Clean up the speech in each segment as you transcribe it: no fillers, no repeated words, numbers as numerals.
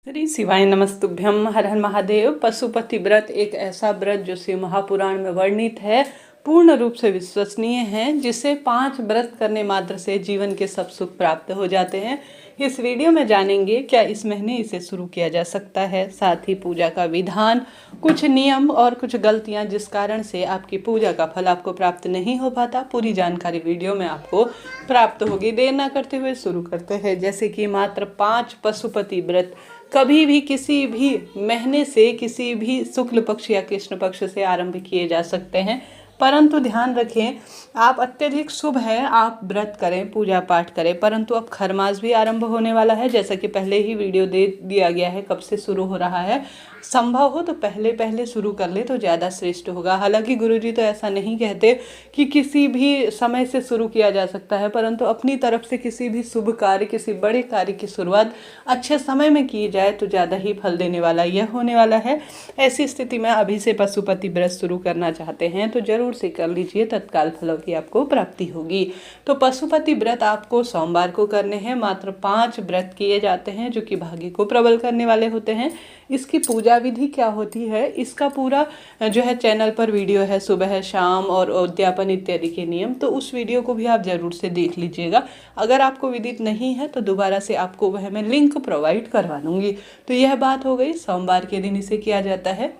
श्री शिवाय नमस्तुभ्यम। हर हर महादेव। पशुपति व्रत एक ऐसा व्रत जो शिव महापुराण में वर्णित है, पूर्ण रूप से विश्वसनीय है, जिसे 5 व्रत करने मात्र से जीवन के सब सुख प्राप्त हो जाते हैं। इस वीडियो में जानेंगे क्या इस महीने इसे शुरू किया जा सकता है, साथ ही पूजा का विधान, कुछ नियम और कुछ गलतियां जिस कारण से आपकी पूजा का फल आपको प्राप्त नहीं हो पाता। पूरी जानकारी वीडियो में आपको प्राप्त होगी। देर ना करते हुए शुरू करते हैं। जैसे कि मात्र 5 पशुपति व्रत कभी भी किसी भी महीने से, किसी भी शुक्ल पक्ष या कृष्ण पक्ष से आरंभ किए जा सकते हैं, परंतु ध्यान रखें, आप अत्यधिक शुभ है आप व्रत करें, पूजा पाठ करें, परंतु अब खरमास भी आरंभ होने वाला है। जैसा कि पहले ही वीडियो दे दिया गया है कब से शुरू हो रहा है। संभव हो तो पहले शुरू कर ले तो ज़्यादा श्रेष्ठ होगा। हालांकि गुरुजी तो ऐसा नहीं कहते कि किसी भी समय से शुरू किया जा सकता है, परंतु अपनी तरफ से किसी भी शुभ कार्य, किसी बड़े कार्य की शुरुआत अच्छे समय में की जाए तो ज़्यादा ही फल देने वाला यह होने वाला है। ऐसी स्थिति में अभी से पशुपति व्रत शुरू करना चाहते हैं तो जरूर से कर लीजिए, तत्काल फलों की आपको प्राप्ति होगी। तो पशुपति व्रत आपको सोमवार को करने हैं। मात्र 5 व्रत किए जाते हैं जो कि भाग्य को प्रबल करने वाले होते हैं। इसकी पूजा विधि क्या होती है, इसका पूरा जो है चैनल पर वीडियो है, सुबह शाम और उद्यापन इत्यादि के नियम, तो उस वीडियो को भी आप जरूर से देख लीजिएगा। अगर आपको विदित नहीं है तो दोबारा से आपको वह मैं लिंक प्रोवाइड करवा दूंगी। तो यह बात हो गई, सोमवार के दिन इसे किया जाता है।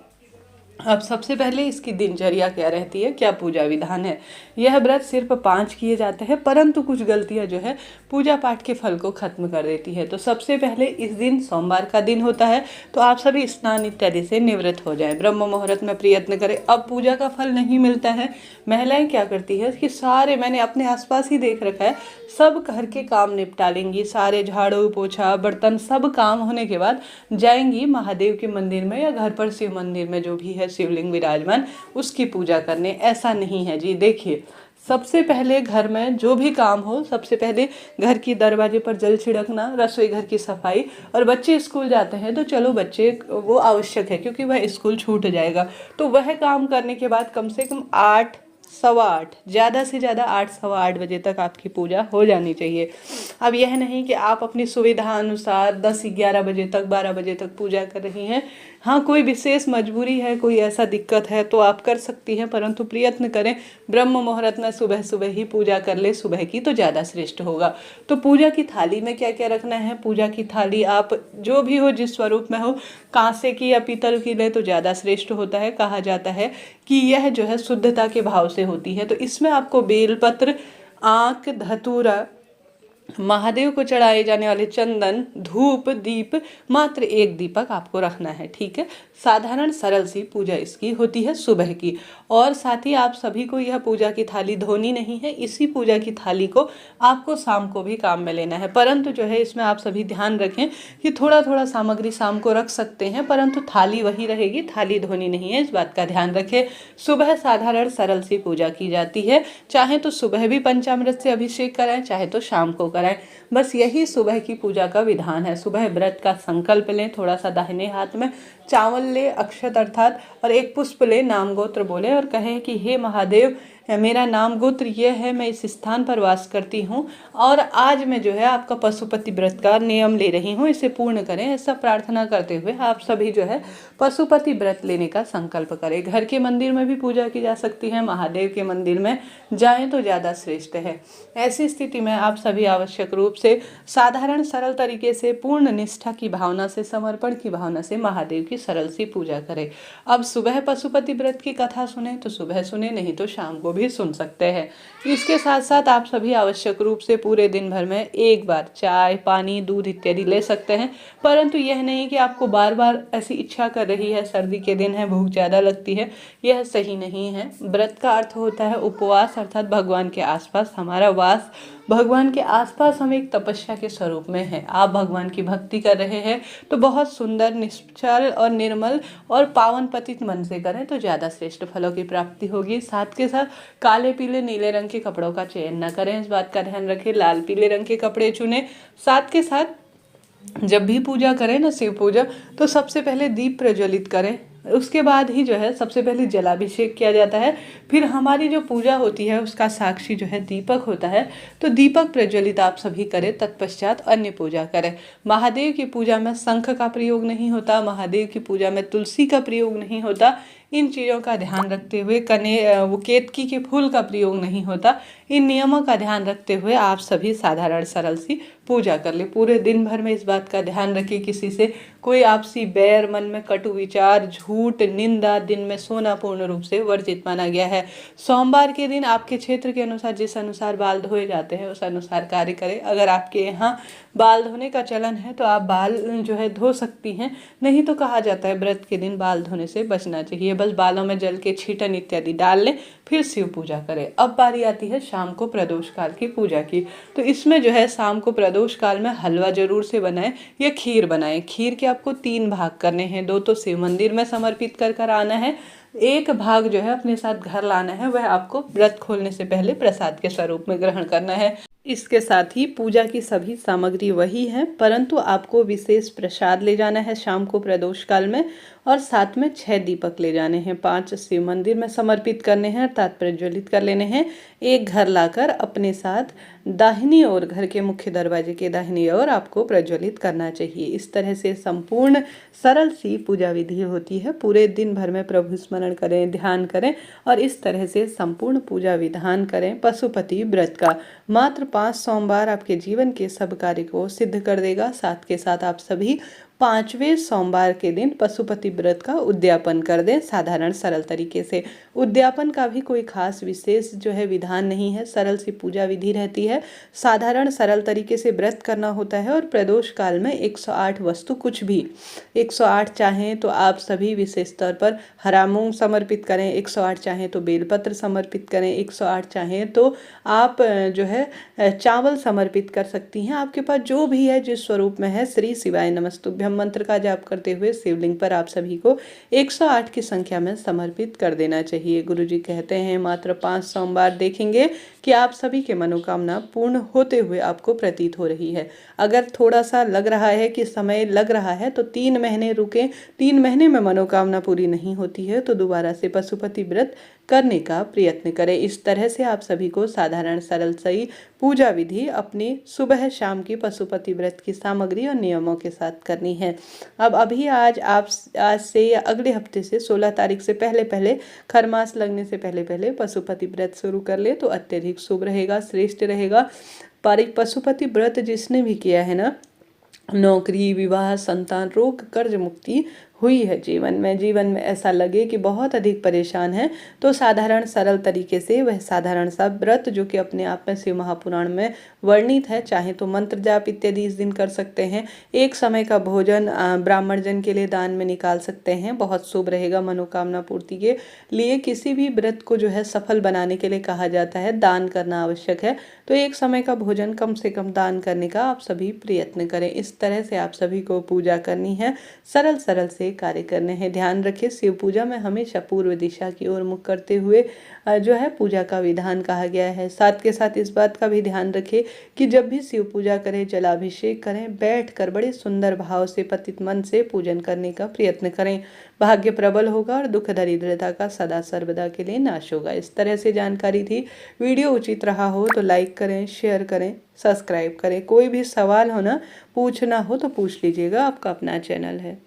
अब सबसे पहले इसकी दिनचर्या क्या रहती है, क्या पूजा विधान है। यह व्रत सिर्फ 5 किए जाते हैं, परंतु कुछ गलतियां जो है पूजा पाठ के फल को खत्म कर देती है। तो सबसे पहले इस दिन सोमवार का दिन होता है, तो आप सभी स्नान इत्यादि से निवृत्त हो जाएं, ब्रह्म मुहूर्त में प्रयत्न करें। अब पूजा का फल नहीं मिलता है, महिलाएं क्या करती है कि सारे, मैंने अपने आसपास ही देख रखा है, सब घर के काम निपटा लेंगी, सारे झाड़ू पोछा बर्तन सब काम होने के बाद जाएंगी महादेव के मंदिर में या घर पर शिव मंदिर में जो भी है शिवलिंग विराजमान, उसकी पूजा करने। ऐसा नहीं है जी। देखिए, सबसे पहले घर में जो भी काम हो, सबसे पहले घर की दरवाजे पर जल छिड़कना, रसोई घर की सफाई, और बच्चे स्कूल जाते हैं तो चलो बच्चे वो आवश्यक है क्योंकि वह स्कूल छूट जाएगा। तो वह काम करने के बाद कम से कम 8, सवा 8, ज़्यादा से ज़्यादा 8, सवा 8 बजे तक आपकी पूजा हो जानी चाहिए। अब यह नहीं कि आप अपनी सुविधा अनुसार 10, 11 बजे तक, 12 बजे तक पूजा कर रही हैं। हाँ, कोई विशेष मजबूरी है, कोई ऐसा दिक्कत है तो आप कर सकती हैं, परंतु प्रयत्न करें ब्रह्म मुहूर्त में सुबह सुबह ही पूजा कर ले, सुबह की तो ज़्यादा श्रेष्ठ होगा। तो पूजा की थाली में क्या क्या रखना है, पूजा की थाली आप जो भी हो, जिस स्वरूप में हो, कांसे की या पीतल की ले तो ज़्यादा श्रेष्ठ होता है। कहा जाता है कि यह जो है शुद्धता के भाव से होती है। तो इसमें आपको बेलपत्र, आंख, धतूरा, महादेव को चढ़ाए जाने वाले चंदन, धूप, दीप, मात्र 1 दीपक आपको रखना है। ठीक है, साधारण सरल सी पूजा इसकी होती है सुबह की। और साथ ही आप सभी को यह पूजा की थाली धोनी नहीं है, इसी पूजा की थाली को आपको शाम को भी काम में लेना है। परंतु जो है इसमें आप सभी ध्यान रखें कि थोड़ा थोड़ा सामग्री शाम को रख सकते हैं, परंतु थाली वही रहेगी, थाली धोनी नहीं है, इस बात का ध्यान रखें। सुबह साधारण सरल सी पूजा की जाती है, चाहे तो सुबह भी पंचामृत से अभिषेक कराएं, चाहे तो शाम को कराएं। बस यही सुबह की पूजा का विधान है। सुबह व्रत का संकल्प लें, थोड़ा सा दाहिने हाथ में चावल ले, अक्षत अर्थात, और 1 पुष्प ले, नाम गोत्र बोले और कहें कि हे महादेव, मेरा नाम गोत्र ये है, मैं इस स्थान पर वास करती हूँ और आज मैं जो है आपका पशुपति व्रत का नियम ले रही हूँ, इसे पूर्ण करें। ऐसा प्रार्थना करते हुए आप सभी जो है पशुपति व्रत लेने का संकल्प करें। घर के मंदिर में भी पूजा की जा सकती है, महादेव के मंदिर में जाएं तो ज़्यादा श्रेष्ठ है। ऐसी स्थिति में आप सभी आवश्यक रूप से साधारण सरल तरीके से, पूर्ण निष्ठा की भावना से, समर्पण की भावना से महादेव की सरल सी पूजा करें। अब सुबह पशुपति व्रत की कथा सुने तो सुबह सुने, नहीं तो शाम को भी सुन सकते हैं। इसके साथ साथ आप सभी आवश्यक रूप से पूरे दिन भर में एक बार चाय, पानी, दूध इत्यादि ले सकते हैं, परंतु यह नहीं कि आपको बार बार ऐसी इच्छा कर रही है, सर्दी के दिन है, भूख ज़्यादा लगती है, यह सही नहीं है। व्रत का अर्थ होता है उपवास, अर्थात भगवान के आसपास हमारा वास, भगवान के आसपास हम एक तपस्या के स्वरूप में हैं। आप भगवान की भक्ति कर रहे हैं तो बहुत सुंदर, निश्चल और निर्मल और पावन पतित मन से करें तो ज़्यादा श्रेष्ठ फलों की प्राप्ति होगी। साथ के साथ काले, पीले, नीले रंग के कपड़ों का चयन न करें, इस बात का ध्यान रखें। लाल पीले रंग के कपड़े चुनें। साथ के साथ जब भी पूजा करें ना, शिव पूजा, तो सबसे पहले दीप प्रज्वलित करें। उसके बाद ही जो है सबसे पहले जलाभिषेक किया जाता है। फिर हमारी जो पूजा होती है उसका साक्षी जो है दीपक होता है, तो दीपक प्रज्वलित आप सभी करें, तत्पश्चात अन्य पूजा करें। महादेव की पूजा में शंख का प्रयोग नहीं होता, महादेव की पूजा में तुलसी का प्रयोग नहीं होता। इन चीज़ों का ध्यान रखते हुए वो केतकी के फूल का प्रयोग नहीं होता। इन नियमों का ध्यान रखते हुए आप सभी साधारण सरल सी पूजा कर ले। पूरे दिन भर में इस बात का ध्यान रखिए किसी से कोई आपसी बैर, मन में कटु विचार, झूठ, निंदा, दिन में सोना पूर्ण रूप से वर्जित माना गया है। सोमवार के दिन आपके क्षेत्र के अनुसार जिस अनुसार बाल धोए जाते हैं उस अनुसार कार्य करें। अगर आपके यहाँ बाल धोने का चलन है तो आप बाल जो है धो सकती हैं, नहीं तो कहा जाता है व्रत के दिन बाल धोने से बचना चाहिए। बस बालों में जल के छीटन इत्यादि डाल लें, फिर शिव पूजा करें। अब बारी आती है शाम को प्रदोष काल की पूजा की। तो इसमें जो है शाम को प्रदोष काल में हलवा जरूर से बनाएं या खीर बनाएं। खीर के आपको 3 भाग करने हैं, 2 तो शिव मंदिर में समर्पित कर कर आना है, एक भाग जो है अपने साथ घर लाना है, वह आपको व्रत खोलने से पहले प्रसाद के स्वरूप में ग्रहण करना है। इसके साथ ही पूजा की सभी सामग्री वही है, परंतु आपको विशेष प्रसाद ले जाना है शाम को प्रदोष काल में, और साथ में 6 दीपक ले जाने हैं, 5 शिव मंदिर में समर्पित करने हैं अर्थात प्रज्वलित कर लेने हैं। एक घर लाकर अपने साथ दाहिनी ओर, घर के मुख्य दरवाजे के दाहिनी ओर आपको प्रज्वलित करना चाहिए। इस तरह से संपूर्ण सरल सी पूजा विधि होती है। पूरे दिन भर में प्रभु स्मरण करें, ध्यान करें और इस तरह से संपूर्ण पूजा विधान करें। पशुपति व्रत का मात्र 5 सोमवार आपके जीवन के सब कार्य को सिद्ध कर देगा। साथ के साथ आप सभी 5वें सोमवार के दिन पशुपति व्रत का उद्यापन कर दें साधारण सरल तरीके से। उद्यापन का भी कोई खास विशेष जो है विधान नहीं है, सरल सी पूजा विधि रहती है। साधारण सरल तरीके से व्रत करना होता है और प्रदोष काल में 108 वस्तु, कुछ भी 108 चाहें तो आप सभी विशेष तौर पर हरा मूंग समर्पित करें, 108 चाहें तो बेलपत्र समर्पित करें, 108 चाहें तो आप जो है चावल समर्पित कर सकती हैं। आपके पास जो भी है जिस स्वरूप में है, श्री शिवाय नमस्तुभ्यम मंत्र का जाप करते हुए शिवलिंग पर आप सभी को 108 की संख्या में समर्पित कर देना चाहिए। गुरुजी कहते हैं मात्र 5 सोमवार देखेंगे कि आप सभी के मनोकामना पूर्ण होते हुए आपको प्रतीत हो रही है। अगर थोड़ा सा लग रहा है कि समय लग रहा है तो 3 महीने रुकें, 3 महीने में मनोकामना पूरी नहीं होती है तो दोबारा से पशुपति व्रत करने का प्रयत्न करें। इस तरह से आप सभी को साधारण सरल सही पूजा विधि अपनी सुबह शाम की पशुपति व्रत की सामग्री और नियमों के साथ करनी है। अब अभी आज से या अगले हफ्ते से 16 तारीख से पहले खरमास लगने से पहले पशुपति व्रत शुरू कर ले तो अत्यधिक शुभ रहेगा, श्रेष्ठ रहेगा। पशुपति व्रत जिसने भी किया है ना, नौकरी, विवाह, संतान, रोग, कर्ज मुक्ति हुई है। जीवन में ऐसा लगे कि बहुत अधिक परेशान है तो साधारण सरल तरीके से वह साधारण सा व्रत जो कि अपने आप में शिव महापुराण में वर्णित है, चाहे तो मंत्र जाप इत्यादि इस दिन कर सकते हैं। एक समय का भोजन ब्राह्मण जन के लिए दान में निकाल सकते हैं, बहुत शुभ रहेगा मनोकामना पूर्ति के लिए। किसी भी व्रत को जो है सफल बनाने के लिए कहा जाता है दान करना आवश्यक है, तो एक समय का भोजन कम से कम दान करने का आप सभी प्रयत्न करें। इस तरह से आप सभी को पूजा करनी है, सरल से कार्य करने हैं। ध्यान रखिए शिव पूजा में हमेशा पूर्व दिशा की ओर मुख करते हुए जो है पूजा का विधान कहा गया है। साथ के साथ इस बात का भी ध्यान रखें कि जब भी शिव पूजा करें, जलाभिषेक करें, बैठकर बड़े सुंदर भाव से पतित मन से पूजन करने का प्रयत्न करें। भाग्य प्रबल होगा और दुख दरिद्रता का सदा सर्वदा के लिए नाश होगा। इस तरह से जानकारी थी। वीडियो उचित रहा हो तो लाइक करें, शेयर करें, सब्सक्राइब करें। कोई भी सवाल हो ना, पूछना हो तो पूछ लीजिएगा, आपका अपना चैनल है।